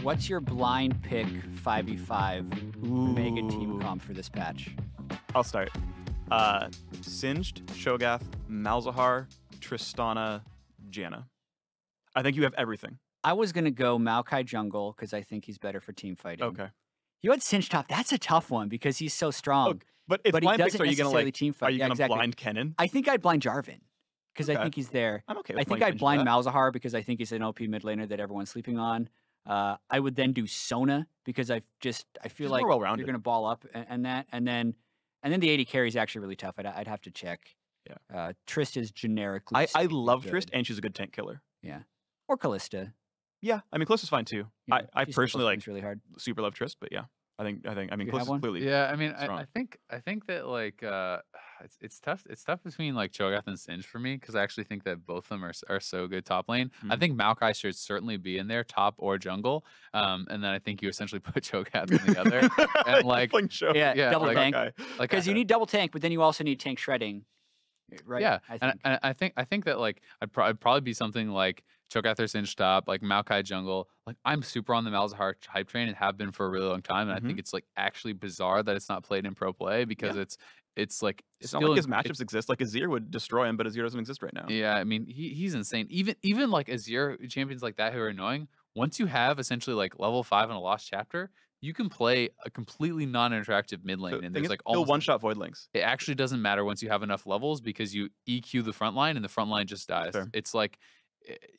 What's your blind pick 5v5 mega team comp for this patch? I'll start. Singed, Cho'Gath, Malzahar, Tristana, Janna. I think you have everything. I was going to go Maokai jungle because I think he's better for team fighting. Okay. You had Singed top. That's a tough one because he's so strong. Okay. But if he blind picks, doesn't are you gonna necessarily team fight. Are you gonna exactly. blind Kennen? I think I'd blind Jarvan because I think he's there. I'm okay with I think playing I'd blind Singed for Malzahar because I think he's an OP mid laner that everyone's sleeping on. I would then do Sona because I feel like you're going to ball up and then the 80 carry is actually really tough. I'd have to check. Yeah. Trist is generically. I love good. Trist, and she's a good tank killer. Yeah. Or Kalista. Yeah, I mean Kalista's fine too. Yeah, I personally like really hard. super love Trist, but yeah, I mean Kalista's one? clearly. Yeah, I mean I think that like it's tough. It's tough between like Cho'Gath and Singed for me because I actually think that both of them are so good top lane. I think Maokai should certainly be in there, top or jungle. And then I think you essentially put Cho'Gath in the other. And like double like, tank. Like because you need double tank, but then you also need tank shredding. Right. Yeah, and I think that like I'd probably be something like Cho'Gath or Singed top, like Maokai jungle. Like I'm super on the Malzahar hype train and have been for a really long time, and I think it's like actually bizarre that it's not played in pro play because it's like it's not like his matchups exist. Like Azir would destroy him, but Azir doesn't exist right now. Yeah, I mean he's insane. Even like Azir champions like that who are annoying. Once you have essentially like level 5 in a lost chapter, you can play a completely non-interactive mid lane, and there's like almost one-shot void links. It actually doesn't matter once you have enough levels because you EQ the front line and the front line just dies. Fair. It's like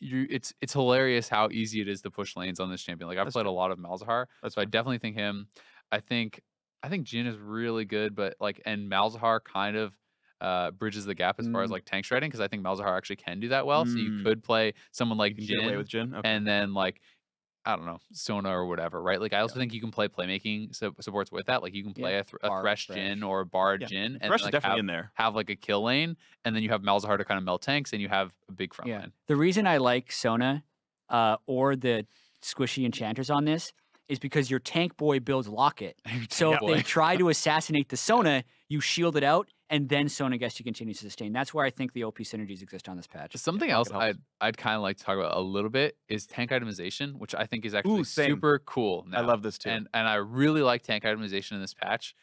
it's hilarious how easy it is to push lanes on this champion. Like I've played a lot of Malzahar, so I definitely think him. I think Jhin is really good, but like and Malzahar kind of bridges the gap as far as like tank shredding because I think Malzahar actually can do that well. So you could play someone like Jhin, with Jhin, and then like I don't know, Sona or whatever, right? Like I also think you can play playmaking supports with that. Like you can play a Thresh Jhin or a Bard Jhin, and Thresh like, is definitely in there. Have like a kill lane, and then you have Malzahar to kind of melt tanks, and you have a big front line. The reason I like Sona or the squishy enchanters on this is because your tank boy builds Locket. So if they try to assassinate the Sona, you shield it out, and then Sona gets to continue to sustain. That's where I think the OP synergies exist on this patch. Something else I'd kind of like to talk about a little bit is tank itemization, which I think is actually super cool now. I love this too. And I really like tank itemization in this patch.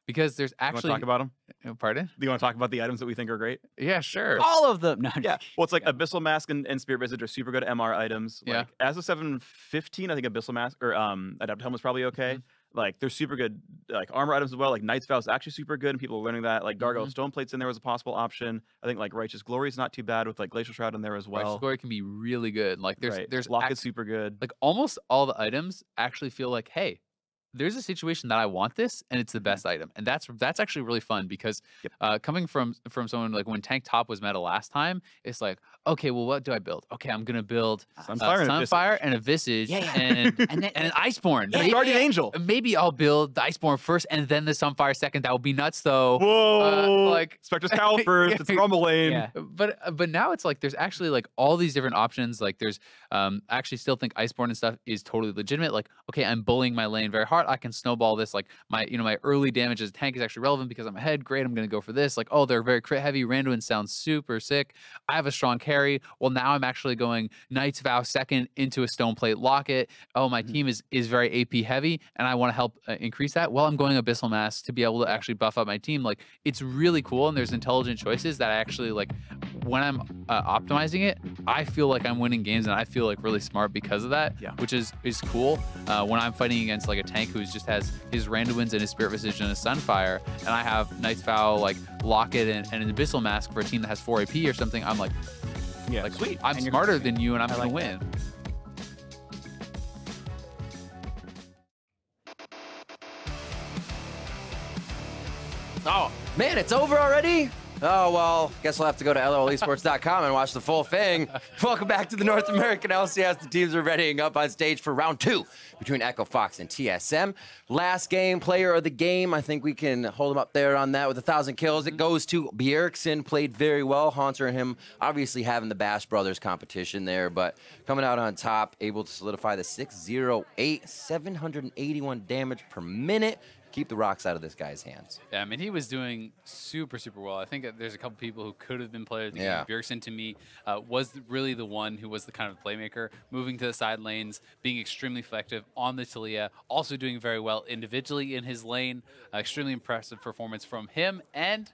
Because there's actually... You want to talk about them? Pardon? Do you want to talk about the items that we think are great? Yeah, sure. All of them. No, yeah. Well, it's like Abyssal Mask and Spirit Visage are super good MR items. Like, as of 715, I think Abyssal Mask or Adept Helm was probably okay. Like they're super good, like armor items as well. Like Knight's Vow is actually super good, and people are learning that. Like Gargoyle Stone Plates in there was a possible option. I think like Righteous Glory is not too bad with like Glacial Shroud in there as well. Righteous Glory can be really good. Like there's Lock is super good. Like almost all the items actually feel like, hey, there's a situation that I want this, and it's the best item, and that's actually really fun because coming from someone like when Tank Top was meta last time, it's like, okay, well, what do I build? Okay, I'm gonna build Sunfire and a Visage and an Iceborne, Guardian Angel. Maybe I'll build the Iceborne first and then the Sunfire second. That would be nuts, though. Whoa! Like Spectre's Cowl first. It's Rumble Lane. Yeah. But now it's like there's actually like all these different options. Like there's I actually still think Iceborne and stuff is totally legitimate. Like okay, I'm bullying my lane very hard. I can snowball this. Like my early damage as a tank is actually relevant because I'm ahead. Great, I'm gonna go for this. Like oh, they're very crit heavy. Randuin sounds super sick. I have a strong carry. Well, now I'm actually going Knight's Vow second into a Stone Plate Locket. Oh, my team is very AP heavy, and I want to help increase that. Well, I'm going Abyssal Mask to be able to actually buff up my team. Like it's really cool, and there's intelligent choices that I actually like. When I'm optimizing it, I feel like I'm winning games, and I feel like really smart because of that. Which is cool. When I'm fighting against like a tank who just has his Randuins and his Spirit Visage and his Sunfire, and I have Knight's Vow, like Locket and an Abyssal Mask for a team that has 4 AP or something, I'm like, like sweet, I'm smarter than you, and I'm gonna win. Oh man, it's over already? Oh, well, guess we'll have to go to LOLesports.com and watch the full thing. Welcome back to the North American LCS. The teams are readying up on stage for round 2 between Echo Fox and TSM. Last game, player of the game. I think we can hold him up there on that with 1,000 kills. It goes to Bjergsen. Played very well. Haunter and him obviously having the Bash Brothers competition there, but coming out on top, able to solidify the 608, 781 damage per minute. keep the rocks out of this guy's hands. Yeah, I mean, he was doing super, super well. I think that there's a couple people who could have been players of the game. Bjergsen, to me, was really the one who was the kind of playmaker, moving to the side lanes, being extremely effective on the Taliyah, also doing very well individually in his lane. Extremely impressive performance from him, and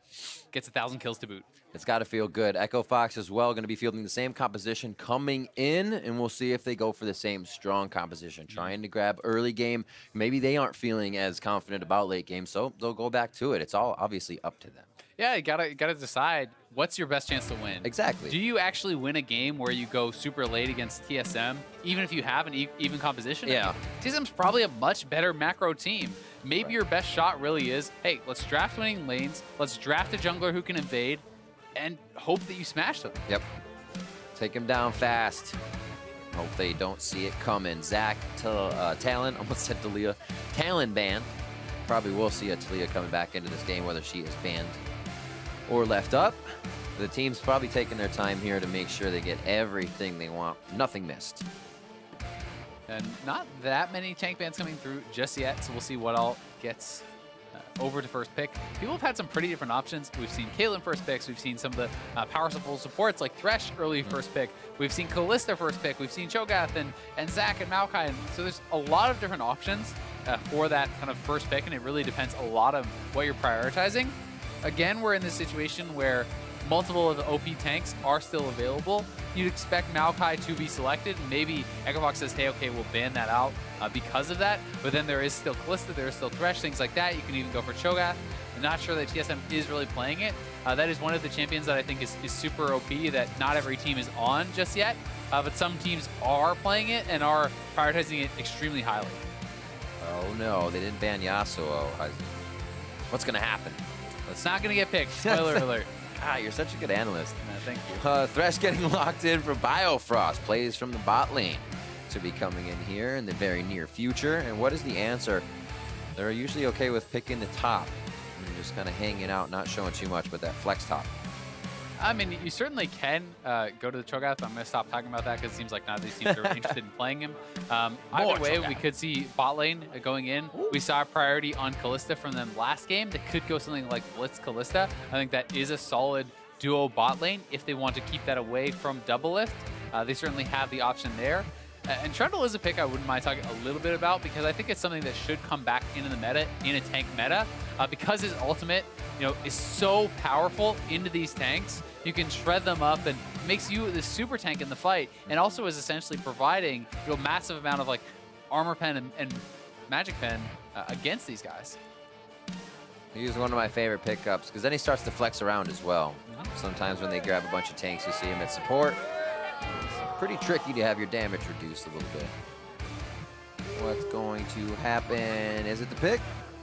gets 1,000 kills to boot. It's got to feel good. Echo Fox as well, going to be fielding the same composition coming in, and we'll see if they go for the same strong composition, trying to grab early game. Maybe they aren't feeling as confident about late game, so they'll go back to it. It's all obviously up to them. Yeah, you gotta decide what's your best chance to win. Exactly. Do you actually win a game where you go super late against TSM, even if you have an even composition? Yeah. TSM's probably a much better macro team. Maybe your best shot really is, hey, let's draft winning lanes, let's draft a jungler who can invade, and hope that you smash them. Yep. Take him down fast. Hope they don't see it coming. Zach, Talon, almost said Taliyah. Talon banned. Probably will see a Taliyah coming back into this game, whether she is banned or left up. The team's probably taking their time here to make sure they get everything they want. Nothing missed. And not that many tank bans coming through just yet, so we'll see what all gets over to first pick. People have had some pretty different options. We've seen Caitlyn first picks. We've seen some of the powerful supports like Thresh early first pick. We've seen Kalista first pick. We've seen Cho'Gath and Zac and Maokai. And so there's a lot of different options for that kind of first pick, and it really depends a lot on what you're prioritizing. Again, we're in this situation where multiple of the OP tanks are still available. You'd expect Maokai to be selected. Maybe Echo Fox says, hey, okay, we'll ban that out because of that. But then there is still Kalista, there is still Thresh, things like that. You can even go for Cho'Gath. I'm not sure that TSM is really playing it. That is one of the champions that I think is super OP that not every team is on just yet. But some teams are playing it and are prioritizing it extremely highly. Oh no, they didn't ban Yasuo. What's going to happen? It's not going to get picked. Spoiler alert. Ah, you're such a good analyst. Thank you. Thresh getting locked in for Biofrost. Plays from the bot lane to be coming in here in the very near future. And what is the answer? They're usually okay with picking the top and just kind of hanging out, not showing too much, but that flex top. I mean, you certainly can go to the Cho'Gath. I'm going to stop talking about that because it seems like none of these teams are interested in playing him. Either way, we could see bot lane going in. Ooh. We saw a priority on Kalista from them last game. They could go something like Blitz Kalista. I think that is a solid duo bot lane if they want to keep that away from Doublelift. They certainly have the option there. And Trundle is a pick I wouldn't mind talking a little bit about because I think it's something that should come back into the meta, in a tank meta, because his ultimate, is so powerful into these tanks. You can shred them up and makes you the super tank in the fight, and also is essentially providing a massive amount of like armor pen and magic pen against these guys. He's one of my favorite pickups because then he starts to flex around as well. Sometimes when they grab a bunch of tanks, you see him at support. It's pretty tricky to have your damage reduced a little bit. What's going to happen? Is it the pick?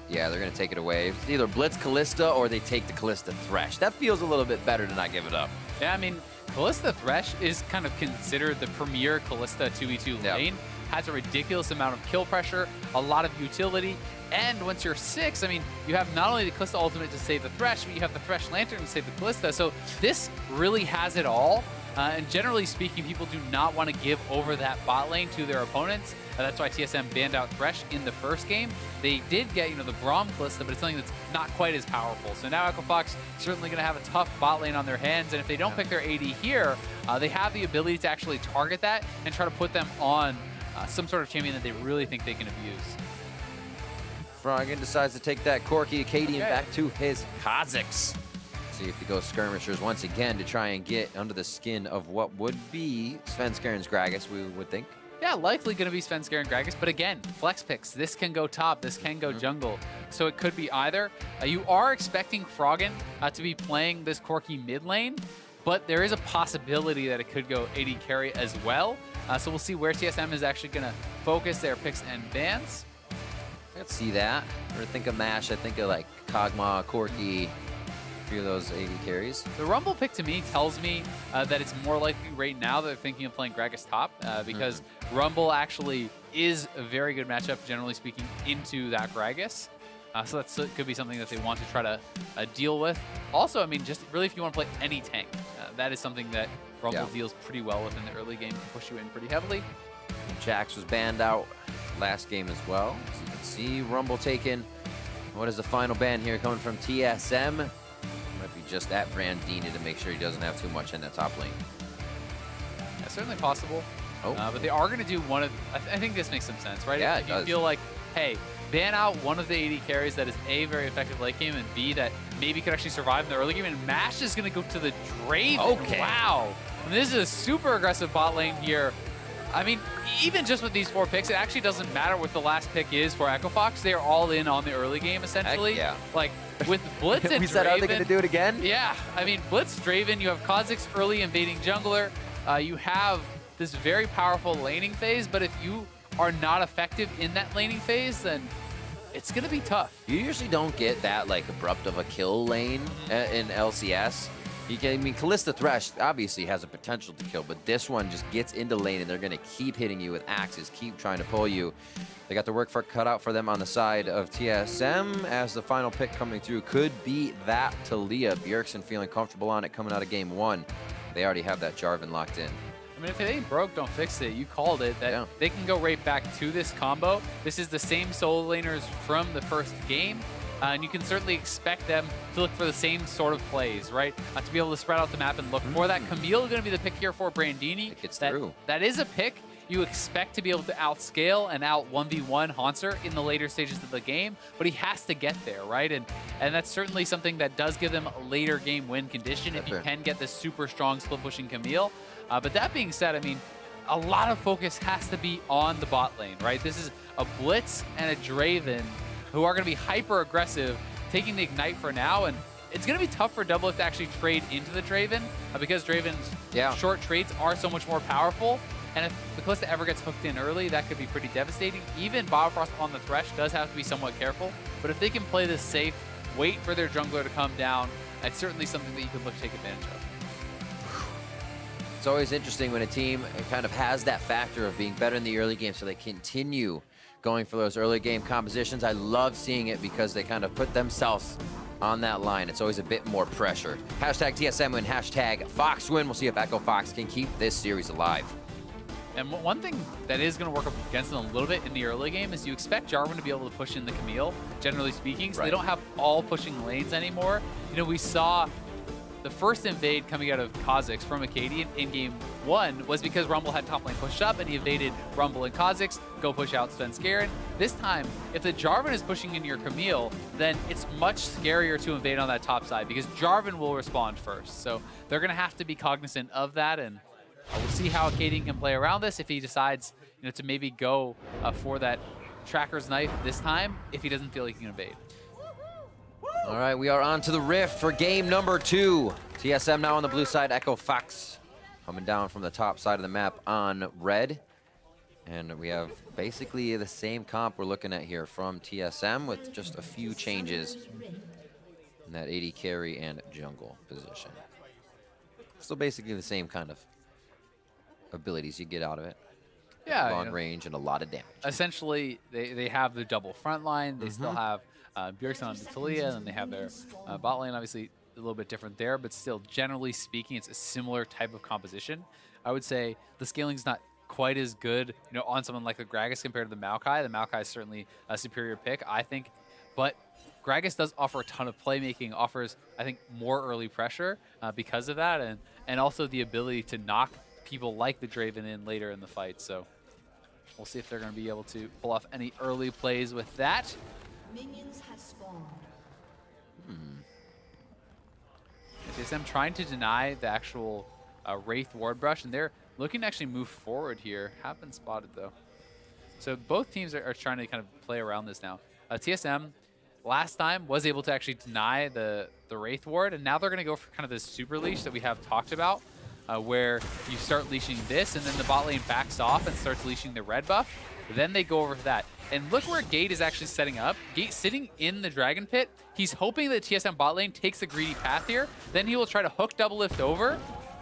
Yeah, they're going to take it away. It's either Blitz Kalista or they take the Kalista Thresh. That feels a little bit better to not give it up. Yeah, I mean, Kalista Thresh is kind of considered the premier Kalista 2v2 lane. Has a ridiculous amount of kill pressure, a lot of utility, and once you're 6, I mean, you have not only the Kalista ultimate to save the Thresh, but you have the Thresh Lantern to save the Kalista. So this really has it all. And generally speaking, people do not want to give over that bot lane to their opponents. That's why TSM banned out Thresh in the first game. They did get, the Braum Kalista, but it's something that's not quite as powerful. So now Echo Fox certainly going to have a tough bot lane on their hands. And if they don't pick their AD here, they have the ability to actually target that and try to put them on some sort of champion that they really think they can abuse. Froggen decides to take that Corki Acadian back to his Kha'Zix. See if he goes skirmishers once again to try and get under the skin of what would be Svenskeren and Gragas, we would think. Yeah, likely going to be Svenskeren and Gragas, but again, flex picks. This can go top, this can go jungle. So it could be either. You are expecting Froggen to be playing this Corki mid lane, but there is a possibility that it could go AD carry as well. So we'll see where TSM is actually going to focus their picks and bans. Let's see that. Or think of MASH, I think of like Kog'Maw, Corki, a few of those AD carries. The Rumble pick to me tells me that it's more likely right now that they're thinking of playing Gragas top because Rumble actually is a very good matchup, generally speaking, into that Gragas. So that could be something that they want to try to deal with. Also, I mean, just really if you want to play any tank, that is something that Rumble deals pretty well with in the early game, can push you in pretty heavily. Jax was banned out last game as well. As you can see, Rumble taken What is the final ban here coming from TSM? Might be just at Brandini to make sure he doesn't have too much in that top lane. That's certainly possible. Oh. But they are going to do one of... I think this makes some sense, right? Yeah, if it you does. feel like, hey, ban out one of the AD carries that is A, very effective late game, and B, that maybe could actually survive in the early game, and MASH is going to go to the Draven. Okay. Wow. And this is a super aggressive bot lane here. I mean, even just with these 4 picks, it actually doesn't matter what the last pick is for Echo Fox. They're all in on the early game, essentially. Heck yeah. Like, with Blitz and We said, are they Draven- going to do it again? Yeah, I mean, Blitz, Draven, you have Kha'Zix early invading jungler. You have this very powerful laning phase, but if you are not effective in that laning phase, then it's going to be tough. You usually don't get that like abrupt of a kill lane in LCS. I mean, Kalista Thresh obviously has a potential to kill, but this one just gets into lane and they're going to keep hitting you with axes, keep trying to pull you. They got the work cut out for them on the side of TSM, as the final pick coming through could be that Taliyah. Bjergsen feeling comfortable on it coming out of game 1. They already have that Jarvan locked in. I mean, if it ain't broke, don't fix it. You called it. That Yeah. They can go right back to this combo. This is the same solo laners from the first game. And you can certainly expect them to look for the same sort of plays, right? To be able to spread out the map and look for that. Camille is going to be the pick here for Brandini. It gets through. That is a pick you expect to be able to outscale and out 1v1 Haunter in the later stages of the game, but he has to get there, right? And that's certainly something that does give them a later game win condition if you can get this super strong split pushing Camille. But that being said, I mean, a lot of focus has to be on the bot lane, right? This is a Blitz and a Draven who are going to be hyper aggressive, taking the Ignite for now, and it's going to be tough for Doublelift to actually trade into the Draven because Draven's short trades are so much more powerful. And if the Kalista ever gets hooked in early, that could be pretty devastating. Even Biofrost on the Thresh does have to be somewhat careful. But if they can play this safe, wait for their jungler to come down, that's certainly something that you could look to take advantage of. It's always interesting when a team kind of has that factor of being better in the early game, so they continue going for those early game compositions. I love seeing it because they kind of put themselves on that line. It's always a bit more pressure. Hashtag TSM win, hashtag Fox win. We'll see if Echo Fox can keep this series alive. And one thing that is going to work up against them a little bit in the early game is you expect Jarvan to be able to push in the Camille, generally speaking, so they don't have all pushing lanes anymore. You know, we saw the first invade coming out of Kha'Zix from Acadian in game 1 was because Rumble had top lane pushed up and he evaded Rumble and Kha'Zix, go push out Svenskeren. This time, if the Jarvan is pushing in your Camille, then it's much scarier to invade on that top side because Jarvan will respond first. So they're going to have to be cognizant of that, and we'll see how Acadian can play around this if he decides, you know, to maybe go for that Tracker's Knife this time if he doesn't feel he can invade. All right, we are on to the Rift for game number 2. TSM now on the blue side, Echo Fox coming down from the top side of the map on red. And we have basically the same comp we're looking at here from TSM with just a few changes in that AD carry and jungle position. Still basically the same kind of abilities you get out of it. Yeah, Long range and a lot of damage. Essentially, they have the double front line. They still have Bjergsen and Taliyah, and they have their bot lane, obviously a little bit different there, but still, generally speaking, it's a similar type of composition. I would say the scaling's not quite as good, you know, on someone like the Gragas compared to the Maokai. The Maokai is certainly a superior pick, I think, but Gragas does offer a ton of playmaking, offers, I think, more early pressure because of that, and also the ability to knock people like the Draven in later in the fight. So we'll see if they're going to be able to pull off any early plays with that. Minions have spawned. TSM trying to deny the actual Wraith Ward Brush, and they're looking to actually move forward here. Have been spotted, though. So both teams are trying to kind of play around this now. TSM last time was able to actually deny the Wraith Ward, and now they're going to go for kind of this super leash that we have talked about, where you start leashing this, and then the bot lane backs off and starts leashing the red buff. Then they go over for that. And look where Gate is actually setting up. Gate sitting in the Dragon Pit. He's hoping that TSM bot lane takes the greedy path here. Then he will try to hook Doublelift over.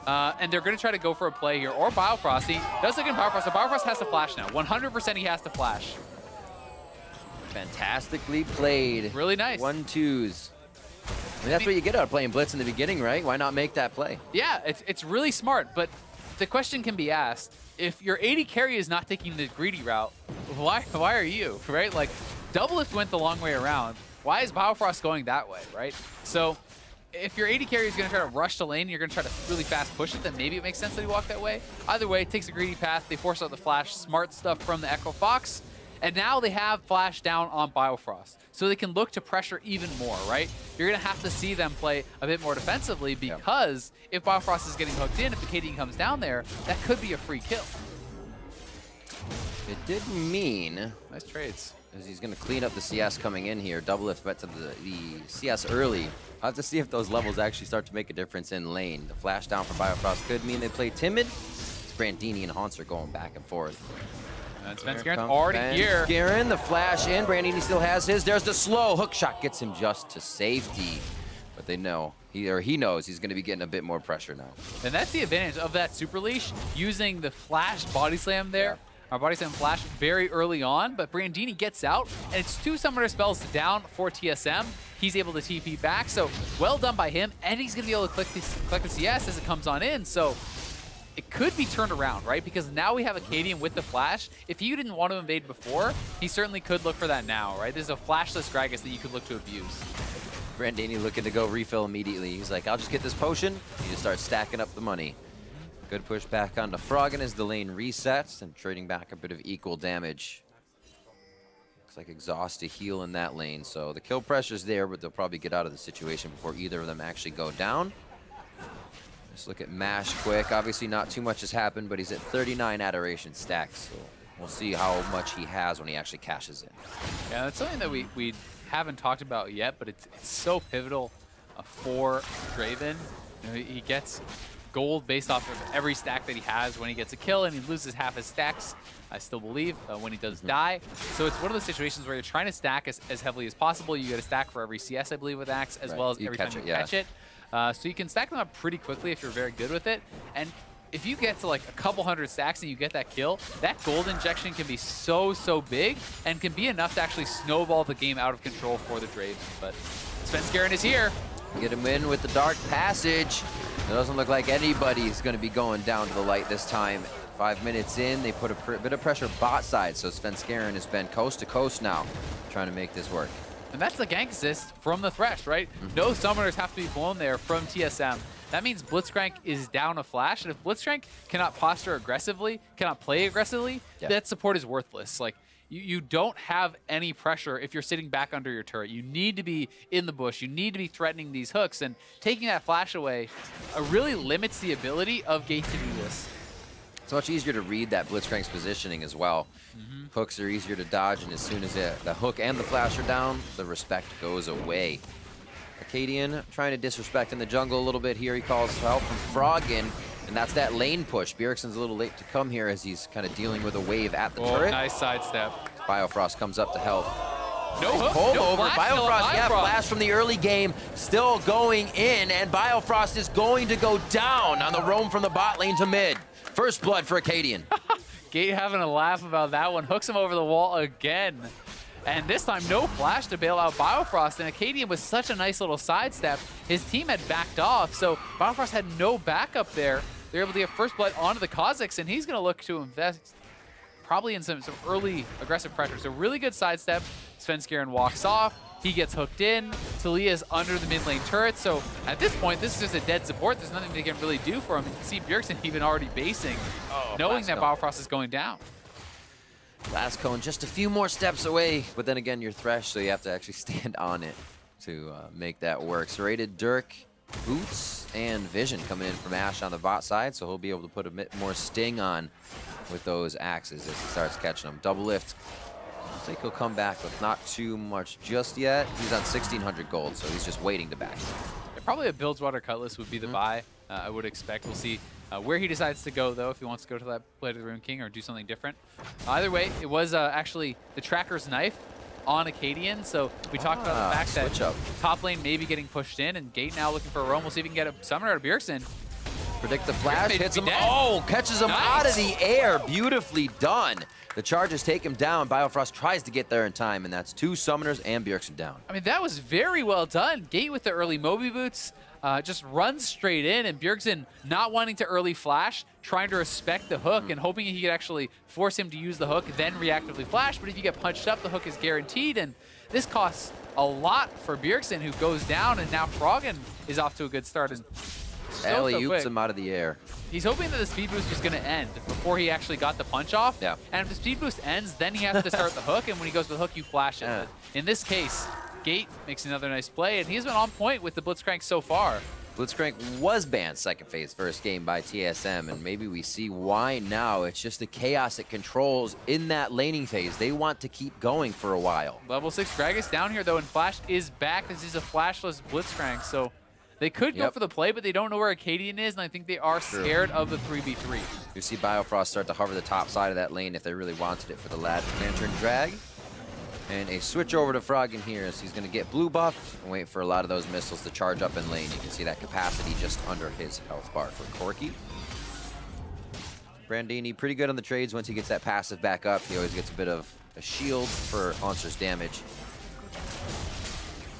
And they're going to try to go for a play here. Or Biofrost. He does look in Biofrost. So Biofrost has to flash now. 100% he has to flash. Fantastically played. Really nice. 1-2s. I mean, that's what you get out of playing Blitz in the beginning, right? Why not make that play? Yeah, it's really smart. But the question can be asked, if your AD carry is not taking the greedy route, why are you, right? Like, Doublelift went the long way around. why is Biofrost going that way, right? So if your AD carry is going to try to rush the lane, you're going to try to really fast push it, then maybe it makes sense that he walk that way. Either way, it takes a greedy path. They force out the flash. Smart stuff from the Echo Fox. And now they have flash down on Biofrost. So they can look to pressure even more, right? You're going to have to see them play a bit more defensively because if Biofrost is getting hooked in, if the KD comes down there, that could be a free kill. It did mean... Nice trades. As he's going to clean up the CS coming in here. Double lift bet to the CS early. I'll have to see if those levels actually start to make a difference in lane. The flash down from Biofrost could mean they play timid. It's Brandini and Haunts are going back and forth. And Svenskeren already here. Svenskeren, the flash in. Brandini still has his. There's the slow. Hook shot gets him just to safety. But they know, he knows he's going to be getting a bit more pressure now. And that's the advantage of that Super Leash, using the flash body slam there. Our body slam flash very early on, but Brandini gets out, and it's 2 summoner spells down for TSM. He's able to TP back, so well done by him, and he's going to be able to click the CS as it comes on in. So it could be turned around, right? Because now we have Akaadian with the flash. If you didn't want to invade before, he certainly could look for that now, right? There's a flashless Gragas that you could look to abuse. Brandini looking to go refill immediately. He's like, I'll just get this potion. He just starts stacking up the money. Good push back onto Froggen as the lane resets and trading back a bit of equal damage. Looks like exhaust to heal in that lane. So the kill pressure's there, but they'll probably get out of the situation before either of them actually go down. Let's look at Mash quick. Obviously not too much has happened, but he's at 39 adoration stacks. So we'll see how much he has when he actually cashes in. Yeah, that's something that we haven't talked about yet, but it's so pivotal for Draven. You know, he gets gold based off of every stack that he has when he gets a kill, and he loses half his stacks, I still believe, when he does die. So it's one of those situations where you're trying to stack as heavily as possible. You get a stack for every CS, I believe, with Axe, as well as every time you catch it. So you can stack them up pretty quickly if you're very good with it. And if you get to like a couple hundred stacks and you get that kill, that gold injection can be so big and can be enough to actually snowball the game out of control for the Draven. But Svenskeren is here. Get him in with the Dark Passage. It doesn't look like anybody's going to be going down to the light this time. 5 minutes in, they put a bit of pressure bot side, so Svenskeren has been coast to coast now, trying to make this work. And that's the gank assist from the Thresh, right? No summoners have to be blown there from TSM. That means Blitzcrank is down a flash, and if Blitzcrank cannot posture aggressively, cannot play aggressively, that support is worthless. Like, you don't have any pressure if you're sitting back under your turret. You need to be in the bush. You need to be threatening these hooks, and taking that flash away really limits the ability of Gate to do this. It's much easier to read that Blitzcrank's positioning as well. Hooks are easier to dodge, and as soon as the hook and the flash are down, the respect goes away. Akaadian trying to disrespect in the jungle a little bit here. He calls help from Froggen, and that's that lane push. Bjergsen's a little late to come here as he's kind of dealing with a wave at the turret. Nice sidestep. Biofrost comes up to help. No nice hook, pull no over. flash, Biofrost, yeah, flash from the early game, still going in, and Biofrost is going to go down on the roam from the bot lane to mid. First blood for Akaadian. Gate having a laugh about that one. Hooks him over the wall again. And this time, no flash to bail out Biofrost. And Akaadian with such a nice little sidestep, his team had backed off, so Biofrost had no backup there. They're able to get first blood onto the Kha'Zix, and he's going to look to invest probably in some early aggressive pressure. So really good sidestep. Svenskeren walks off. He gets hooked in. Talia's under the mid lane turret. So at this point, this is just a dead support. There's nothing they can really do for him. You can see Bjergsen even already basing, knowing that Biofrost is going down. Last cone just a few more steps away, but then again, you're Thresh, so you have to actually stand on it to make that work. Serrated, Dirk, Boots, and Vision coming in from Ashe on the bot side, so he'll be able to put a bit more sting on with those axes as he starts catching them. Double lift. I think he'll come back with not too much just yet. He's on 1,600 gold, so he's just waiting to back. Yeah, probably a Bilgewater Cutlass would be the buy, I would expect. We'll see where he decides to go, though, if he wants to go to that Blade of the Rune King or do something different. Either way, it was actually the Tracker's Knife on Akaadian, so we talked about the fact that top lane may be getting pushed in, and Gate now looking for a roam. We'll see if he can get a summoner out of Bjergsen. Predict the flash, hits him. Oh, catches him out of the air. Beautifully done. The charges take him down. Biofrost tries to get there in time, and that's 2 summoners and Bjergsen down. I mean, that was very well done. Gate with the early Moby Boots just runs straight in, and Bjergsen not wanting to early flash, trying to respect the hook and hoping he could actually force him to use the hook, then reactively flash. But if you get punched up, the hook is guaranteed, and this costs a lot for Bjergsen, who goes down, and now Froggen is off to a good start. And Alley-oops him out of the air. He's hoping that the speed boost is going to end before he actually got the punch off. Yeah. And if the speed boost ends, then he has to start the hook, and when he goes to the hook, you flash it. But in this case, Gate makes another nice play, and he's been on point with the Blitzcrank so far. Blitzcrank was banned second phase first game by TSM, and maybe we see why now. It's just the chaos it controls in that laning phase. They want to keep going for a while. Level 6 Gragas down here, though, and Flash is back. This is a flashless Blitzcrank, so they could go for the play, but they don't know where Acadian is, and I think they are scared of the 3v3. You see Biofrost start to hover the top side of that lane if they really wanted it for the Lantern Drag. And a switch over to Froggen here as he's going to get blue buff and wait for a lot of those missiles to charge up in lane. You can see that capacity just under his health bar for Corki. Brandini pretty good on the trades once he gets that passive back up. He always gets a bit of a shield for Hauntzer's damage.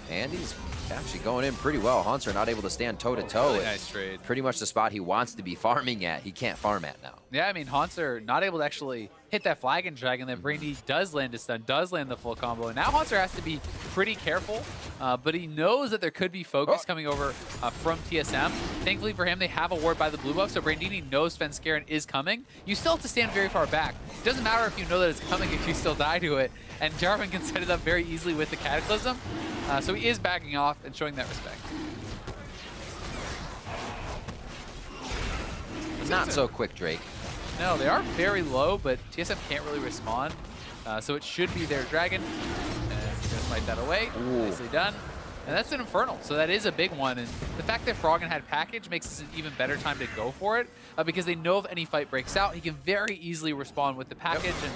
And he's actually going in pretty well. Haunter not able to stand toe-to-toe. Really nice trade. Pretty much the spot he wants to be farming at. He can't farm at now. Yeah, I mean, Haunter not able to actually hit that flag and drag, and then Brady does land a stun, does land the full combo. And now Haunter has to be pretty careful, but he knows that there could be focus coming over from TSM. Thankfully for him, they have a ward by the blue buff, so Brandini knows Svenskeren is coming. You still have to stand very far back. It doesn't matter if you know that it's coming if you still die to it, and Jarvan can set it up very easily with the Cataclysm. So he is backing off and showing that respect. Not so quick, Drake. No, they are very low, but TSM can't really respond. So it should be their Dragon. And just smite that away. Nicely done. And that's an Infernal, so that is a big one. And the fact that Froggen had package makes this an even better time to go for it, because they know if any fight breaks out, he can very easily respond with the package. And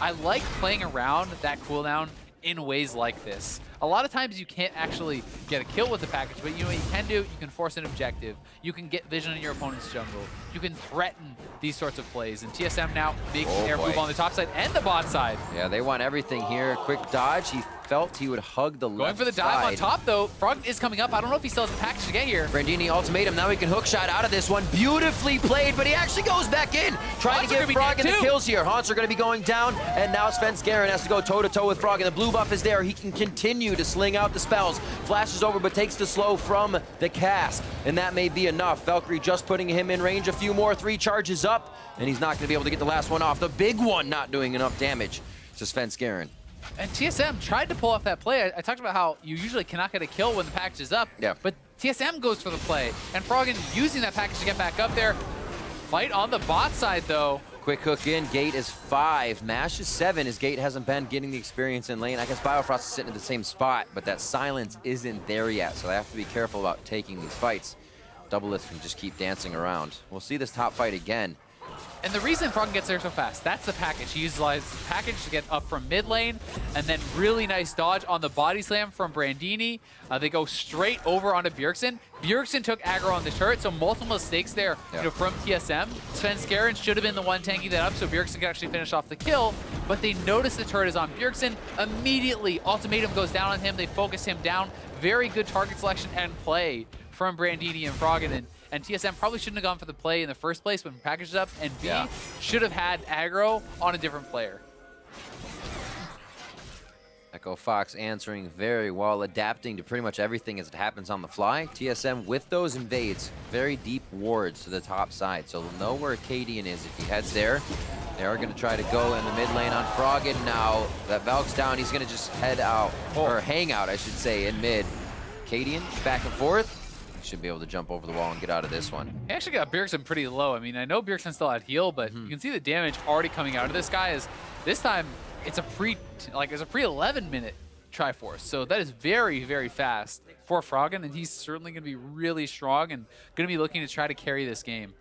I like playing around that cooldown in ways like this. A lot of times you can't actually get a kill with the package, but you know what you can do? You can force an objective. You can get vision in your opponent's jungle. You can threaten these sorts of plays. And TSM now making air move on the top side and the bot side. Yeah, they want everything here. Quick dodge. He felt he would hug the left Going for the dive side. on top, though. Froggen is coming up. I don't know if he still has a package to get here. Brandini ultimatum. Now he can hook shot out of this one. Beautifully played, but he actually goes back in. Trying to give Froggen the kills here. Haunts are going to be going down, and now Svenskeren has to go toe-to-toe with Froggen. The blue buff is there. He can continue to sling out the spells. Flashes over, but takes the slow from the cast, and that may be enough. Valkyrie just putting him in range. A few more, 3 charges up, and he's not going to be able to get the last one off. The big one not doing enough damage to Svenskeren. And TSM tried to pull off that play. I talked about how you usually cannot get a kill when the package is up. Yeah. But TSM goes for the play. And Froggen using that package to get back up there. Fight on the bot side, though. Quick hook in. Gate is 5. Mash is 7. His Gate hasn't been getting the experience in lane. I guess Biofrost is sitting in the same spot, but that silence isn't there yet, so they have to be careful about taking these fights. Doublelift can just keep dancing around. We'll see this top fight again. And the reason Froggen gets there so fast, that's the package. He utilizes the package to get up from mid lane, and then really nice dodge on the body slam from Brandini. They go straight over onto Bjergsen. Bjergsen took aggro on the turret, so multiple mistakes there from TSM. Svenskeren should have been the one tanking that up, so Bjergsen could actually finish off the kill, but they notice the turret is on Bjergsen. Immediately, ultimatum goes down on him. They focus him down. Very good target selection and play from Brandini and Froggen. And TSM probably shouldn't have gone for the play in the first place when packaged up, and B, should have had aggro on a different player. Echo Fox answering very well, adapting to pretty much everything as it happens on the fly. TSM with those invades, very deep wards to the top side, so they'll know where Acadian is if he heads there. They are going to try to go in the mid lane on Froggen now. That Valk's down, he's going to just head out, or hang out, I should say, in mid. Acadian back and forth. Should be able to jump over the wall and get out of this one. He actually got Bjergsen pretty low. I mean, I know Bjergsen still had heal, but you can see the damage already coming out of this guy. Is this time it's a pre 11-minute Triforce, so that is very, very fast for Froggen, and he's certainly going to be really strong and going to be looking to try to carry this game.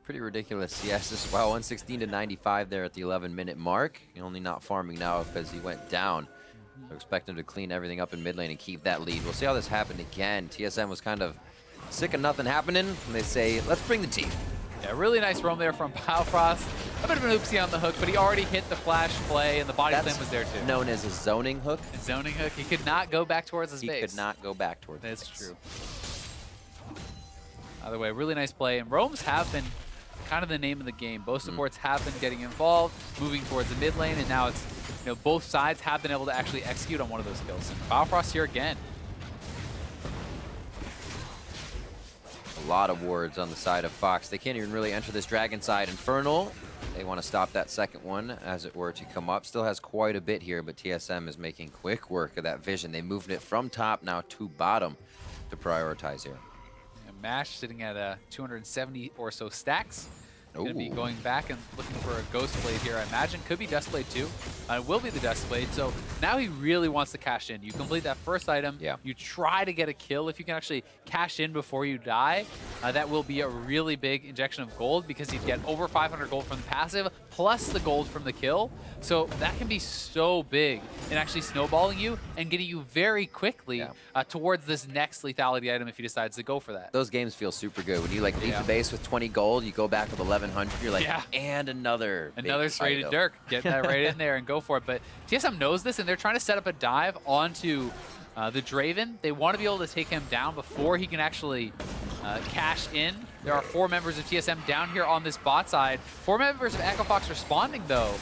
Pretty ridiculous, yes, as well. 116 to 95 there at the 11-minute mark. Only not farming now because he went down. So expect him to clean everything up in mid lane and keep that lead. We'll see how this happened again. TSM was kind of sick of nothing happening, and they say, let's bring the team. Yeah, really nice roam there from Biofrost. A bit of an oopsie on the hook, but he already hit the flash play, and the body slam was there too. Known as a zoning hook. A zoning hook. He could not go back towards his base. He could not go back towards his That's base. true. Either way, really nice play. And roams have been kind of the name of the game. Both supports have been getting involved, moving towards the mid lane, and now it's, you know, both sides have been able to actually execute on one of those kills. And Biofrost here again. A lot of wards on the side of Fox. They can't even really enter this Dragon side. Infernal, they want to stop that second one, as it were, to come up. Still has quite a bit here, but TSM is making quick work of that vision. They moved it from top now to bottom to prioritize here. And Mash sitting at 270 or so stacks. Going to be going back and looking for a Ghost Blade here, I imagine. Could be Dust Blade too. It will be the Dust Blade. So now he really wants to cash in. You complete that first item. Yeah. You try to get a kill. If you can actually cash in before you die, that will be a really big injection of gold because you'd get over 500 gold from the passive plus the gold from the kill. So that can be so big in actually snowballing you and getting you very quickly towards this next lethality item if he decides to go for that. Those games feel super good. When you like leave the base with 20 gold, you go back with 1100, you're like, and another straighted Dirk. Get that right in there and go for it. But TSM knows this, and they're trying to set up a dive onto the Draven. They want to be able to take him down before he can actually cash in. There are 4 members of TSM down here on this bot side. 4 members of Echo Fox responding, though.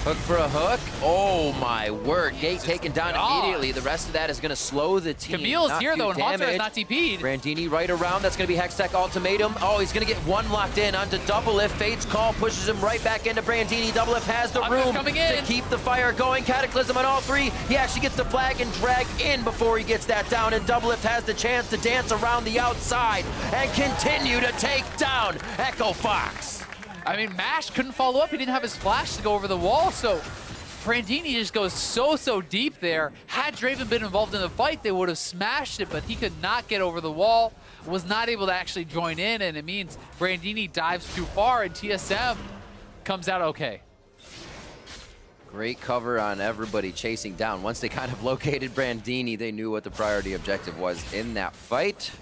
Hook for a hook. Oh my word. Gate taken down immediately. The rest of that is going to slow the team. Camille's here though, and Haunter has not TP'd. Brandini right around. That's going to be Hextech Ultimatum. Oh, he's going to get one locked in onto Doublelift. Fate's Call pushes him right back into Brandini. Doublelift has the room to keep the fire going. Cataclysm on all 3. He actually gets the flag and drag in before he gets that down. And Doublelift has the chance to dance around the outside and continue to take down Echo Fox. I mean, Mash couldn't follow up. He didn't have his flash to go over the wall, so Brandini just goes so deep there. Had Draven been involved in the fight, they would have smashed it, but he could not get over the wall, was not able to actually join in, and it means Brandini dives too far, and TSM comes out okay. Great cover on everybody chasing down. Once they kind of located Brandini, they knew what the priority objective was in that fight.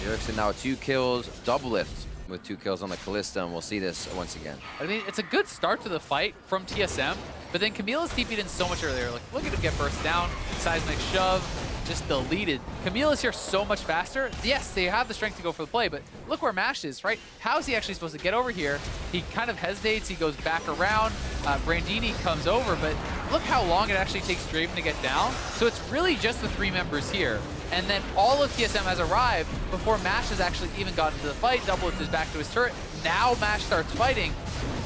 Erickson now 2 kills, Doublelift with 2 kills on the Kalista, and we'll see this once again. I mean, it's a good start to the fight from TSM, but then Camille is TP'd in so much earlier. Like, look at him get first down, seismic shove, just deleted. Camille is here so much faster. Yes, they have the strength to go for the play, but look where Mash is, right? How is he actually supposed to get over here? He kind of hesitates, he goes back around, Brandini comes over, but look how long it actually takes Draven to get down. So it's really just the 3 members here. And then all of TSM has arrived before Mash has actually even gotten to the fight. Doublelift is back to his turret. Now Mash starts fighting,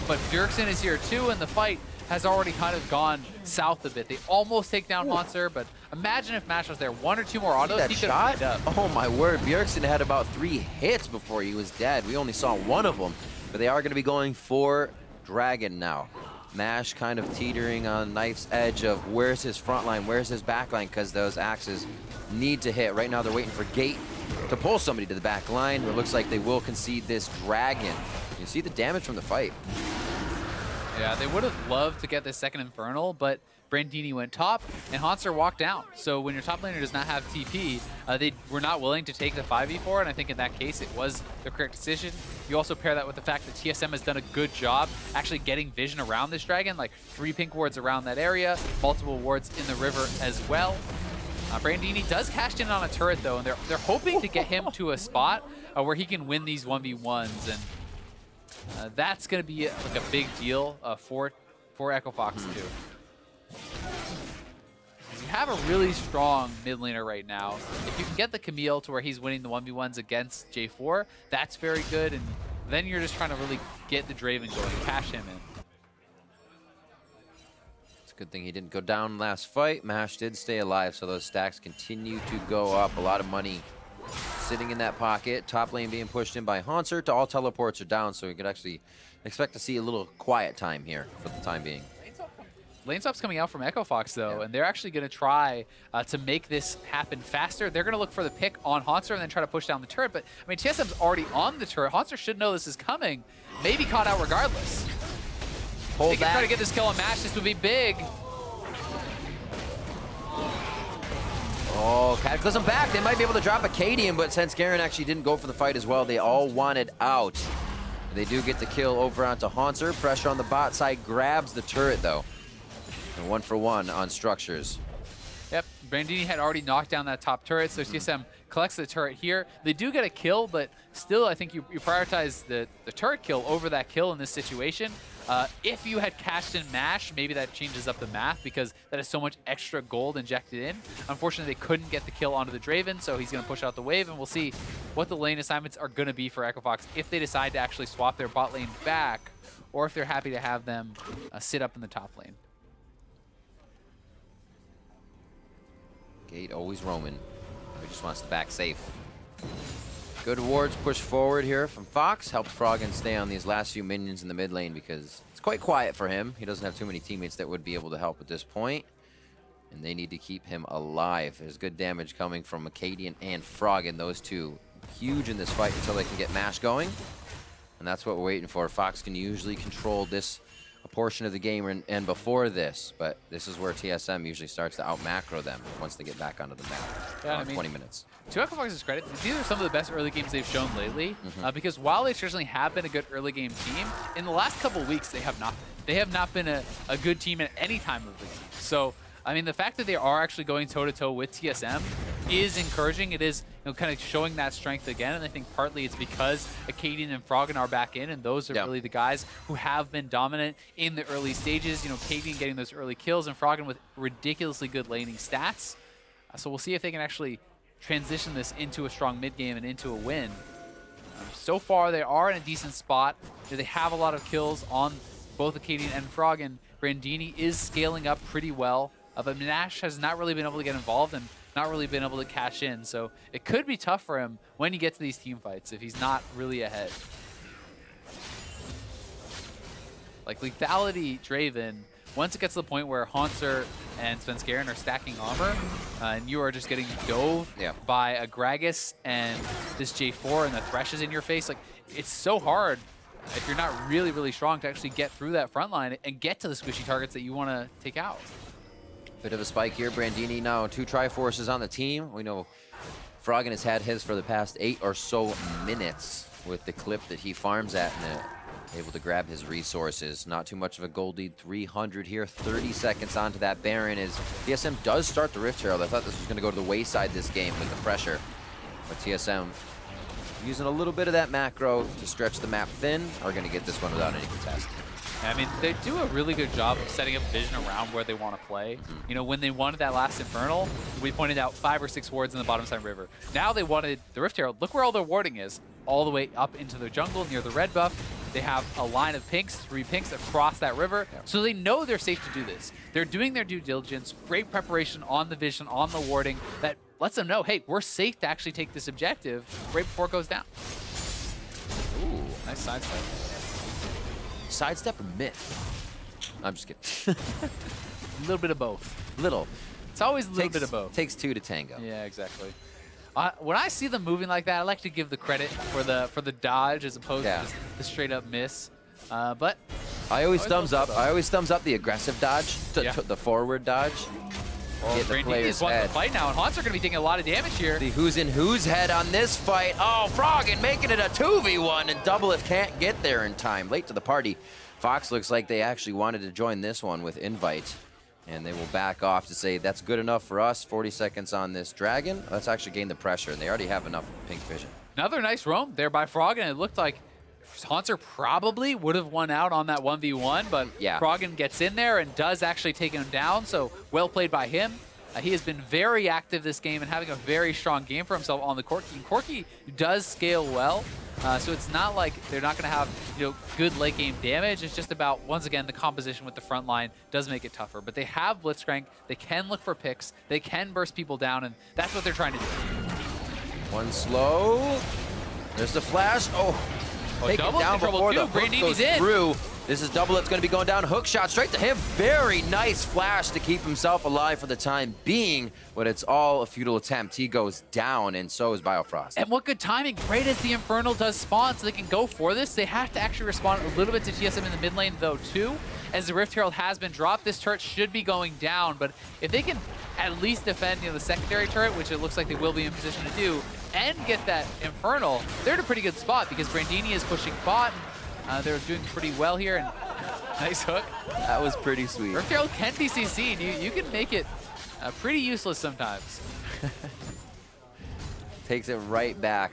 but Dirksen is here too, and the fight has already kind of gone south a bit. They almost take down Monster, but imagine if Mash was there. 1 or 2 more autos, he could have up. Oh my word, Bjergsen had about 3 hits before he was dead. We only saw 1 of them, but they are going to be going for Dragon now. Mash kind of teetering on knife's edge of where's his front line, where's his back line, because those axes need to hit. Right now they're waiting for Gate to pull somebody to the back line. It looks like they will concede this Dragon. You see the damage from the fight. Yeah, they would have loved to get this second Infernal, but Brandini went top, and Haunter walked down. So when your top laner does not have TP, they were not willing to take the 5v4, and I think in that case it was the correct decision. You also pair that with the fact that TSM has done a good job actually getting vision around this Dragon, like 3 pink wards around that area, multiple wards in the river as well. Brandini does cash in on a turret though, and they're hoping to get him to a spot where he can win these 1v1s, and that's going to be like a big deal for Echo Fox too. You have a really strong mid laner right now. If you can get the Camille to where he's winning the 1v1s against J4, that's very good, and then you're just trying to really get the Draven going, cash him in. It's a good thing he didn't go down last fight. Mash did stay alive, so those stacks continue to go up. A lot of money sitting in that pocket. Top lane being pushed in by Haunter. All teleports are down, so we could actually expect to see a little quiet time here for the time being. Lane swap's coming out from Echo Fox though, and they're actually going to try to make this happen faster. They're going to look for the pick on Haunter and then try to push down the turret. But I mean, TSM's already on the turret. Haunter should know this is coming. Maybe caught out regardless. Hold they can try to get this kill on Mash. This would be big. Oh, Cataclysm back. They might be able to drop a Cadian, but since Garen actually didn't go for the fight as well, they all wanted out. They do get the kill over onto Haunter. Pressure on the bot side grabs the turret though. And 1 for 1 on structures. Yep, Brandini had already knocked down that top turret, so TSM collects the turret here. They do get a kill, but still, I think you prioritize the turret kill over that kill in this situation. If you had cashed in MASH, maybe that changes up the math because that is so much extra gold injected in. Unfortunately, they couldn't get the kill onto the Draven, so he's going to push out the wave, and we'll see what the lane assignments are going to be for Echo Fox if they decide to actually swap their bot lane back, or if they're happy to have them sit up in the top lane. Gate always roaming. He just wants to back safe. Good wards push forward here from Fox. Helped Froggen stay on these last few minions in the mid lane because it's quite quiet for him. He doesn't have too many teammates that would be able to help at this point. And they need to keep him alive. There's good damage coming from Acadian and Froggen. Those two huge in this fight until they can get MASH going. And that's what we're waiting for. Fox can usually control this a portion of the game and before this, but this is where TSM usually starts to out-macro them once they get back onto the map. Yeah, 20 minutes. To Echo Fox's credit, these are some of the best early games they've shown lately, because while they traditionally have been a good early game team, in the last couple of weeks, they have not been. They have not been a good team at any time of the game. So, I mean, the fact that they are actually going toe-to-toe with TSM is encouraging. It is, you know, kind of showing that strength again, and I think partly it's because Acadian and Froggen are back in, and those are really the guys who have been dominant in the early stages. You know, Acadian getting those early kills, and Froggen with ridiculously good laning stats. So we'll see if they can actually transition this into a strong mid game and into a win. So far, they are in a decent spot. They have a lot of kills on both Acadian and Froggen. Brandini is scaling up pretty well, but MASH has not really been able to get involved and not really been able to cash in. So it could be tough for him when you get to these team fights if he's not really ahead. Like Lethality Draven, once it gets to the point where Hauntzer and Svenskeren are stacking armor, and you are just getting dove by a Gragas and this J4 and the Thresh is in your face, like it's so hard if you're not really, really strong to actually get through that front line and get to the squishy targets that you want to take out. Bit of a spike here. Brandini now 2 Triforces on the team. We know Froggen has had his for the past 8 or so minutes with the clip that he farms at and able to grab his resources. Not too much of a gold lead. 300 here. 30 seconds onto that Baron as TSM does start the Rift Herald. I thought this was going to go to the wayside this game with the pressure. But TSM using a little bit of that macro to stretch the map thin are going to get this one without any contest. I mean, they do a really good job of setting up vision around where they want to play. You know, when they wanted that last Infernal, we pointed out 5 or 6 wards in the bottom side river. Now they wanted the Rift Herald. Look where all their warding is. All the way up into the jungle near the red buff. They have a line of pinks, 3 pinks across that river. So they know they're safe to do this. They're doing their due diligence, great preparation on the vision, on the warding, that lets them know, hey, we're safe to actually take this objective right before it goes down. Ooh, nice sidestep. Sidestep or myth? I'm just kidding. A little bit of both. Little. It's always a little bit of both. Takes 2 to tango. Yeah, exactly. When I see them moving like that, I like to give the credit for the dodge as opposed to just the straight up miss. But I always thumbs up. I always thumbs up the aggressive dodge, the forward dodge. Well, Brandini is won the fight now, and Haunts are going to be taking a lot of damage here. See who's in whose head on this fight. Oh, Froggen making it a 2v1, and Doublelift can't get there in time. Late to the party. Fox looks like they actually wanted to join this one with Invite, and they will back off to say that's good enough for us. 40 seconds on this Dragon. Let's actually gain the pressure, and they already have enough pink vision. Another nice roam there by Froggen. It looked like Haunter probably would have won out on that 1v1, but Froggen gets in there and does actually take him down, so well played by him. He has been very active this game and having a very strong game for himself on the Corki. And Corki does scale well, so it's not like they're not going to have good late game damage. It's just about, once again, the composition with the front line does make it tougher. But they have Blitzcrank, they can look for picks, they can burst people down, and that's what they're trying to do. One slow. There's the flash. Taken down before the hook goes through. This is Doublelift's going to be going down. Hook shot straight to him. Very nice flash to keep himself alive for the time being, but it's all a futile attempt. He goes down, and so is Biofrost. And what good timing. Right as the Infernal does spawn, so they can go for this. They have to actually respond a little bit to TSM in the mid lane, though, too. As the Rift Herald has been dropped, this turret should be going down, but if they can at least defend the secondary turret, which it looks like they will be in position to do, and get that Infernal, they're in a pretty good spot because Brandini is pushing bot. They're doing pretty well here, and nice hook. That was pretty sweet. Rift Herald can be CC'd. You can make it Pretty useless sometimes. Takes it right back.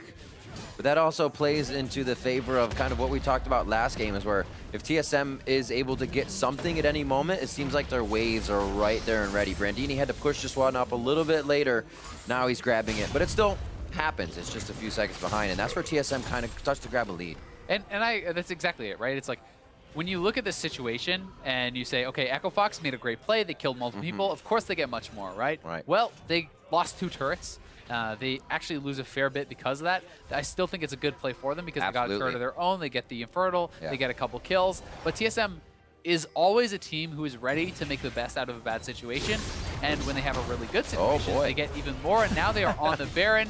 But that also plays into the favor of kind of what we talked about last game, is where if TSM is able to get something at any moment, it seems like their waves are right there and ready. Brandini had to push this one up a little bit later. Now he's grabbing it, but it still happens. It's just a few seconds behind, and that's where TSM kind of starts to grab a lead. And that's exactly it, right? It's like, when you look at this situation and you say, okay, Echo Fox made a great play, they killed multiple people, of course they get much more, right? Right. Well, they lost 2 turrets. They actually lose a fair bit because of that. I still think it's a good play for them because they got a turret of their own, they get the Infernal, they get a couple kills. But TSM is always a team who is ready to make the best out of a bad situation. And when they have a really good situation, they get even more. And now they are on the Baron.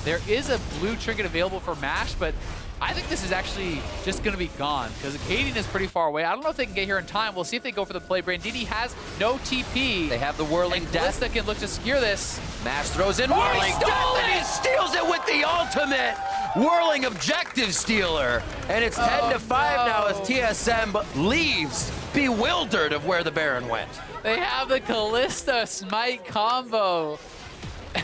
There is a blue trinket available for MASH, but I think this is actually just going to be gone because Acadian is pretty far away. I don't know if they can get here in time. We'll see if they go for the play. Brandini has no TP. They have the Whirling Death. That can look to secure this. MASH throws in Whirling Death, and he steals it with the ultimate Whirling Objective Stealer. And it's 10-5 now as TSM leaves bewildered of where the Baron went. They have the Kalista Smite combo.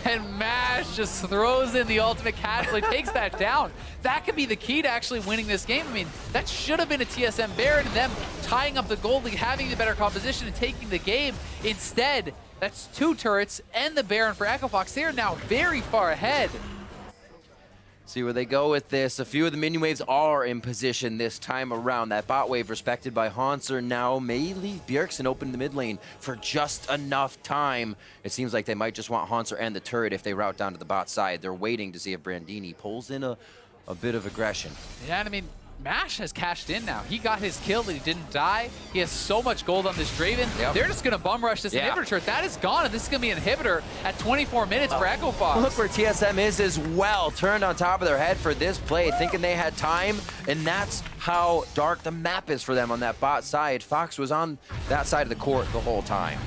And MASH just throws in the ultimate casually, takes that down. That could be the key to actually winning this game. I mean, that should have been a TSM Baron, and them tying up the gold league, having the better composition and taking the game. Instead, that's 2 turrets and the Baron for Echo Fox. They are now very far ahead. See where they go with this. A few of the minion waves are in position this time around. That bot wave respected by Hauntzer now may leave Bjergsen open in the mid lane for just enough time. It seems like they might just want Hauntzer and the turret if they route down to the bot side. They're waiting to see if Brandini pulls in a bit of aggression. Yeah, and I mean, MASH has cashed in now. He got his kill, he didn't die. He has so much gold on this Draven. They're just gonna bum rush this inhibitor turret. That is gone, and this is gonna be an inhibitor at 24 minutes for Echo Fox. Look where TSM is as well. Turned on top of their head for this play, thinking they had time, and that's how dark the map is for them on that bot side. Fox was on that side of the court the whole time.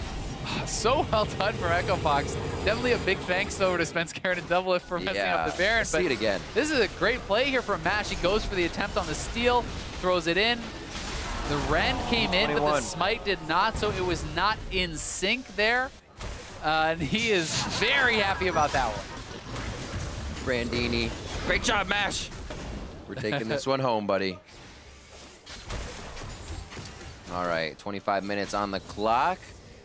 So well done for Echo Fox. Definitely a big thanks though to Spence Karen and Doublelift for messing up the Baron. See it again. This is a great play here from MASH. He goes for the attempt on the steal, throws it in. The Rend came in, but the Smite did not, so it was not in sync there. And he is very happy about that one. Brandini, great job, MASH. We're taking this one home, buddy. All right, 25 minutes on the clock.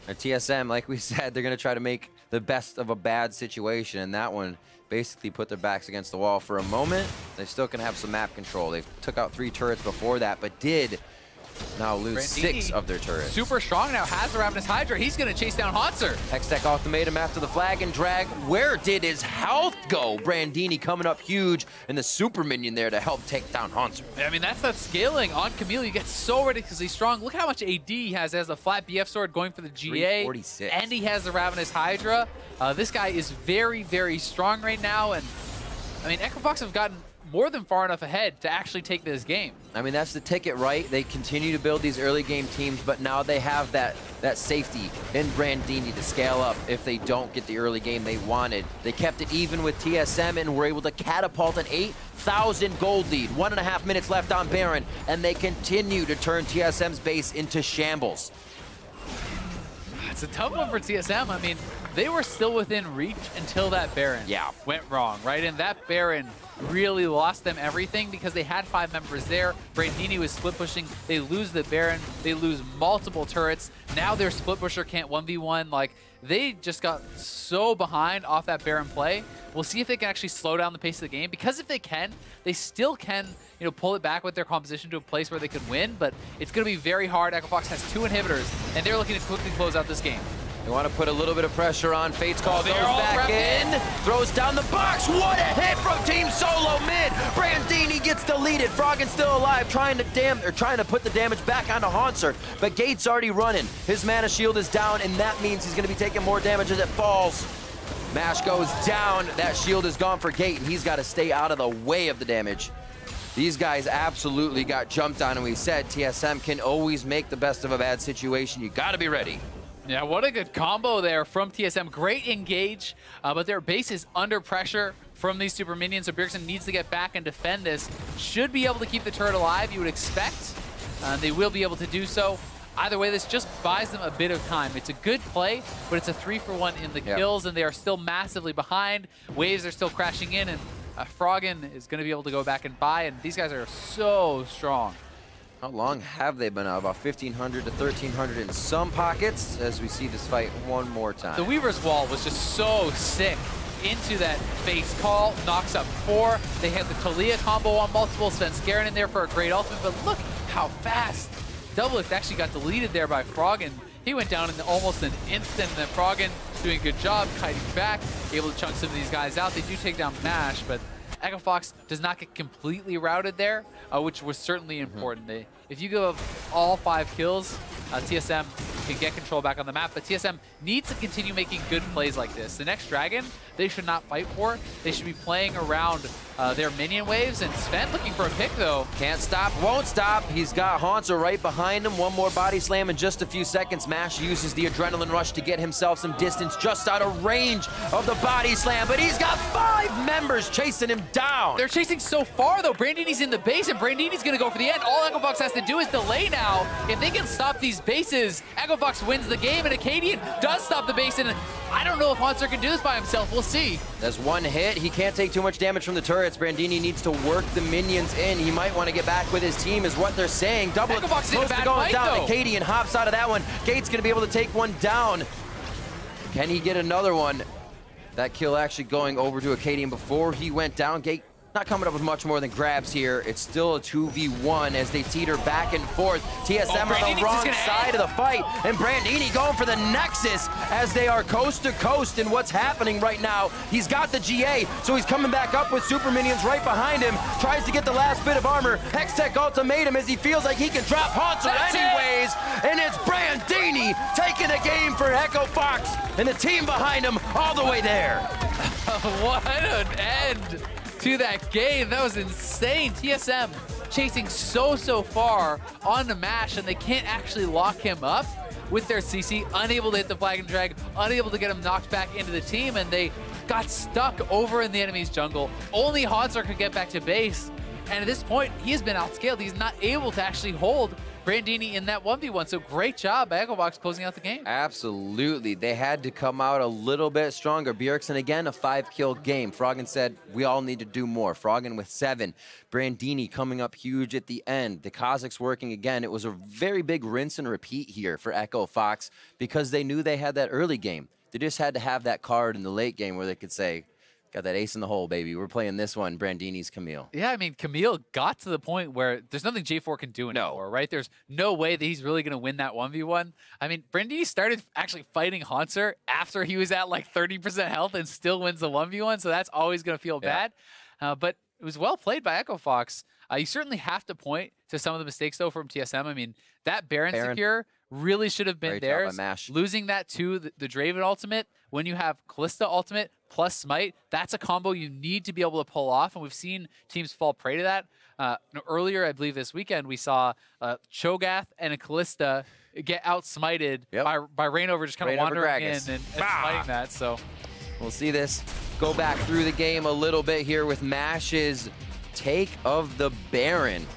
And TSM, like we said, they're going to try to make the best of a bad situation, and that one basically put their backs against the wall for a moment. They still can have some map control. They took out 3 turrets before that, but did now lose Brandini, 6 of their turrets. Super strong now, has the Ravenous Hydra. He's going to chase down Hauntzer. Hextech ultimatum after the flag and drag. Where did his health go? Brandini coming up huge, and the super minion there to help take down Hauntzer. I mean, that's that scaling on Camille. You get so ridiculously strong. Look how much AD he has. He has a flat BF sword going for the GA. 346. And he has the Ravenous Hydra. This guy is very, very strong right now. And I mean, Echo Fox have gotten more than far enough ahead to actually take this game. I mean, that's the ticket, right? They continue to build these early game teams, but now they have that safety in Brandini to scale up if they don't get the early game they wanted. They kept it even with TSM and were able to catapult an 8,000 gold lead. 1.5 minutes left on Baron, and they continue to turn TSM's base into shambles. It's a tough one for TSM. I mean, they were still within reach until that Baron went wrong, right? And that Baron really lost them everything because they had 5 members there. Brandini was split pushing. They lose the Baron. They lose multiple turrets. Now their split pusher can't 1v1. Like, they just got so behind off that Baron play. We'll see if they can actually slow down the pace of the game, because if they can, they still can, you know, pull it back with their composition to a place where they could win, but it's going to be very hard. Echo Fox has 2 inhibitors, and they're looking to quickly close out this game. They want to put a little bit of pressure on. Fate's Call goes back in, throws down the box. What a hit from Team Solo mid. Brandini gets deleted. Froggen's still alive, trying to put the damage back onto Hauntzer, but Gate's already running. His mana shield is down, and that means he's going to be taking more damage as it falls. MASH goes down. That shield is gone for Gate, and he's got to stay out of the way of the damage. These guys absolutely got jumped on, and we said TSM can always make the best of a bad situation. You got to be ready. Yeah, what a good combo there from TSM. Great engage, but their base is under pressure from these super minions, so Bjergsen needs to get back and defend this. Should be able to keep the turret alive, you would expect. They will be able to do so. Either way, this just buys them a bit of time. It's a good play, but it's a 3-for-1 in the kills, and they are still massively behind. Waves are still crashing in, and Froggen is going to be able to go back and buy, and these guys are so strong. How long have they been out? About 1,500 to 1,300 in some pockets as we see this fight one more time. The Weaver's Wall was just so sick. Into that face call, knocks up 4. They had the Talia combo on multiple. Svenskeren in there for a great ultimate, but look how fast. Doublelift actually got deleted there by Froggen. He went down in almost an instant, and then Froggen doing a good job, kiting back, able to chunk some of these guys out. They do take down Mash, but Echo Fox does not get completely routed there, which was certainly important. If you give up all 5 kills, TSM can get control back on the map, but TSM needs to continue making good plays like this. The next dragon, they should not fight for. They should be playing around their minion waves, and Sven looking for a pick, though. Can't stop, won't stop. He's got Hauntzer right behind him. One more body slam in just a few seconds. Mash uses the adrenaline rush to get himself some distance just out of range of the body slam, but he's got 5 members chasing him down. They're chasing so far, though. Brandini's in the base, and Brandini's going to go for the end. All Echo Fox has to do is delay now. If they can stop these bases, Echo Fox wins the game, and Acadian does stop the base, and I don't know if Hauntzer can do this by himself. We'll see. There's one hit. He can't take too much damage from the turrets. Brandini needs to work the minions in. He might want to get back with his team is what they're saying. Double close to going down. Acadian hops out of that one. Gate's going to be able to take one down. Can he get another one? That kill actually going over to Acadian before he went down. Gate not coming up with much more than grabs here. It's still a 2v1 as they teeter back and forth. TSM on the wrong side of the fight, and Brandini going for the Nexus as they are coast to coast in what's happening right now. He's got the GA, so he's coming back up with super minions right behind him. Tries to get the last bit of armor. Hextech ultimatum as he feels like he can drop Hauntzer anyways, and it's Brandini taking the game for Echo Fox, and the team behind him all the way there. What an end to that game. That was insane. TSM chasing so far on the Mash, and they can't actually lock him up with their CC, unable to hit the flag and drag, unable to get him knocked back into the team, and they got stuck over in the enemy's jungle. Only Hauntzer could get back to base, and at this point, he has been outscaled. He's not able to actually hold Brandini in that 1v1, so great job by Echo Fox closing out the game. Absolutely. They had to come out a little bit stronger. Bjergsen, again, a 5-kill game. Froggen said, we all need to do more. Froggen with 7. Brandini coming up huge at the end. The Kazakhs working again. It was a very big rinse and repeat here for Echo Fox because they knew they had that early game. They just had to have that card in the late game where they could say, got that ace in the hole, baby. We're playing this one, Brandini's Camille. Yeah, I mean, Camille got to the point where there's nothing J4 can do anymore, right? There's no way that he's really going to win that 1v1. I mean, Brandini started actually fighting Hauntzer after he was at like 30% health and still wins the 1v1, so that's always going to feel bad. But it was well played by Echo Fox. You certainly have to point to some of the mistakes, though, from TSM. I mean, that Baron secure really should have been theirs. Losing that to the Draven ultimate, when you have Kalista ultimate plus Smite, that's a combo you need to be able to pull off, and we've seen teams fall prey to that. Earlier, I believe this weekend, we saw Cho'Gath and a Kalista get out-smited by Reignover just kind of wandering in and smiting that. So we'll see this go back through the game a little bit here with Mash's take of the Baron.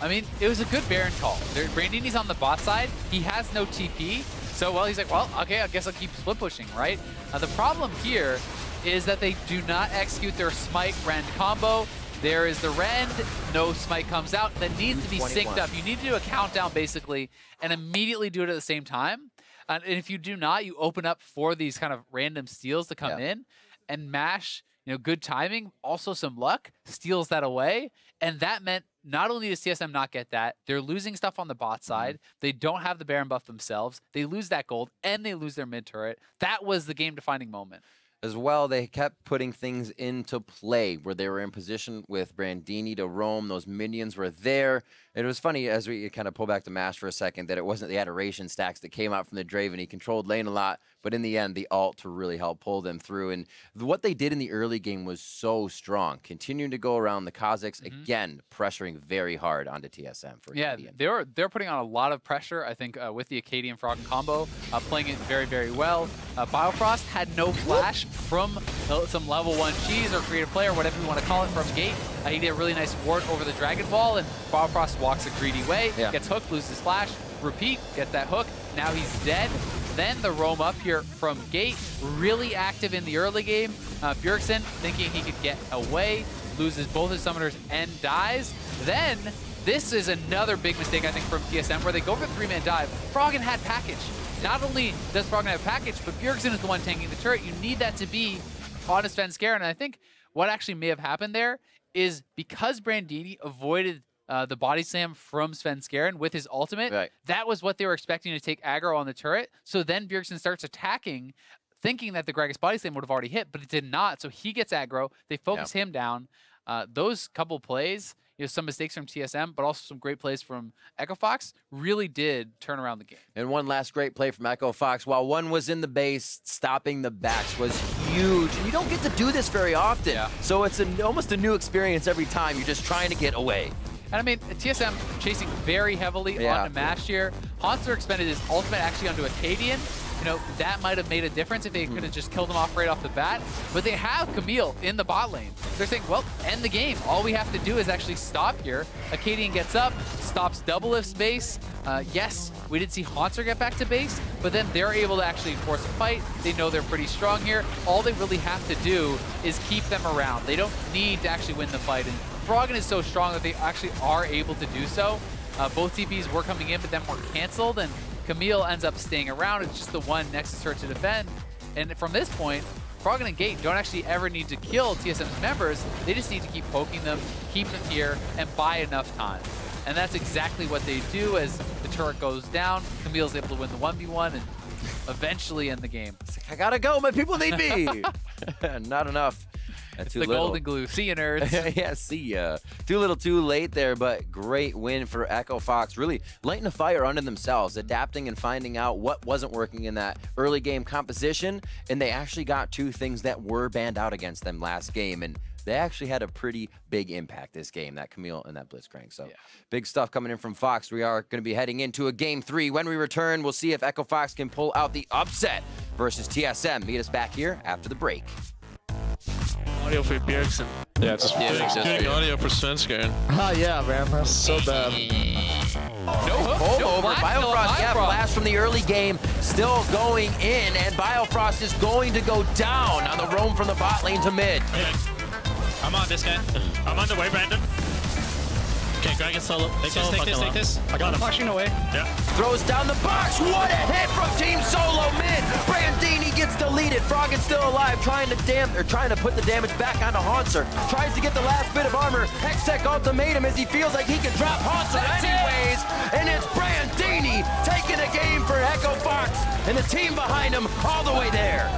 I mean, it was a good Baron call. Brandini's on the bot side. He has no TP. So, well, he's like, well, okay, I guess I'll keep split pushing, right? The problem here is that they do not execute their Smite Rend combo. There is the Rend, no Smite comes out. That needs to be synced up. You need to do a countdown, basically, and immediately do it at the same time. And if you do not, you open up for these kind of random steals to come in. And Mash, you know, good timing, also some luck, steals that away. And that meant not only does TSM not get that, they're losing stuff on the bot side. They don't have the Baron buff themselves. They lose that gold, and they lose their mid turret. That was the game-defining moment. As well, they kept putting things into play where they were in position with Brandini to roam. Those minions were there. It was funny, as we kind of pull back the Mash for a second, that it wasn't the Adoration stacks that came out from the Draven. He controlled lane a lot, but in the end, the ult to really help pull them through. And what they did in the early game was so strong. Continuing to go around the Kazakhs, again, pressuring very hard onto TSM. For Acadian. They're putting on a lot of pressure, I think, with the Acadian Froggen combo, playing it very, very well. Biofrost had no flash from some level 1 cheese or creative play or whatever you want to call it from Gate. He did a really nice ward over the Dragon Ball, and Biofrost walks a greedy way, gets hooked, loses flash, repeat, get that hook. Now he's dead. Then the roam up here from Gate, really active in the early game. Bjergsen thinking he could get away, loses both his summoners and dies. Then this is another big mistake, I think, from TSM, where they go for 3-man dive. Froggen had package. Not only does Froggen have package, but Bjergsen is the one tanking the turret. You need that to be on his Svenskeren. And I think what actually may have happened there is because Brandini avoided the body slam from Svenskeren with his ultimate, Right. that was what they were expecting to take aggro on the turret. So then Bjergsen starts attacking, thinking that the Gragas body slam would have already hit, but it did not. So he gets aggro. They focus him down. Those couple plays, some mistakes from TSM, but also some great plays from Echo Fox, really did turn around the game. And one last great play from Echo Fox. While one was in the base, stopping the backs was huge. And you don't get to do this very often. Yeah. So it's almost a new experience every time. You're just trying to get away. And I mean, TSM chasing very heavily onto Mash here. Hauntzer expended his ultimate actually onto Acadian. That might have made a difference if they could have just killed him off right off the bat. But they have Camille in the bot lane. They're saying, well, end the game. All we have to do is actually stop here. Acadian gets up, stops Doublelift's base. Yes, we did see Hauntzer get back to base, but then they're able to actually force a fight. They know they're pretty strong here. All they really have to do is keep them around. They don't need to actually win the fight. And Froggen is so strong that they actually are able to do so. Both TPs were coming in, but then were canceled, and Camille ends up staying around. It's just the one Nexus her to defend. And from this point, Froggen and Gate don't actually ever need to kill TSM's members. They just need to keep poking them, keep them here, and buy enough time. And that's exactly what they do as the turret goes down. Camille's able to win the 1v1 and eventually end the game. I gotta go, my people need me. Not enough. It's Too the little. golden glue. See ya, nerds. Yeah, see ya. Too little too late there, but great win for Echo Fox. Really lighting a fire under themselves, adapting and finding out what wasn't working in that early game composition. And they actually got two things that were banned out against them last game. And they actually had a pretty big impact this game, that Camille and that Blitzcrank. So big stuff coming in from Fox. We are going to be heading into a game 3. When we return, we'll see if Echo Fox can pull out the upset versus TSM. Meet us back here after the break. Audio for Bjergsen. Yeah, just doing audio for Svenskeren. Oh yeah, man, that's so bad. No hook, no Over blast, Biofrost, no yeah, Bifrost. blast from the early game, still going in, and Biofrost is going to go down on the roam from the bot lane to mid. Okay. I'm on this guy. I'm on the way, Brandon. Okay, Gragas solo. Take this. I got him. Pushing away. Yeah. Throws down the box. What a hit from Team Solo mid. Brandini gets deleted. Froggen still alive, trying to put the damage back onto Hauntzer. Tries to get the last bit of armor. Hextech ultimatum as he feels like he can drop Hauntzer anyways. And it's Brandini taking the game for Echo Fox and the team behind him all the way there.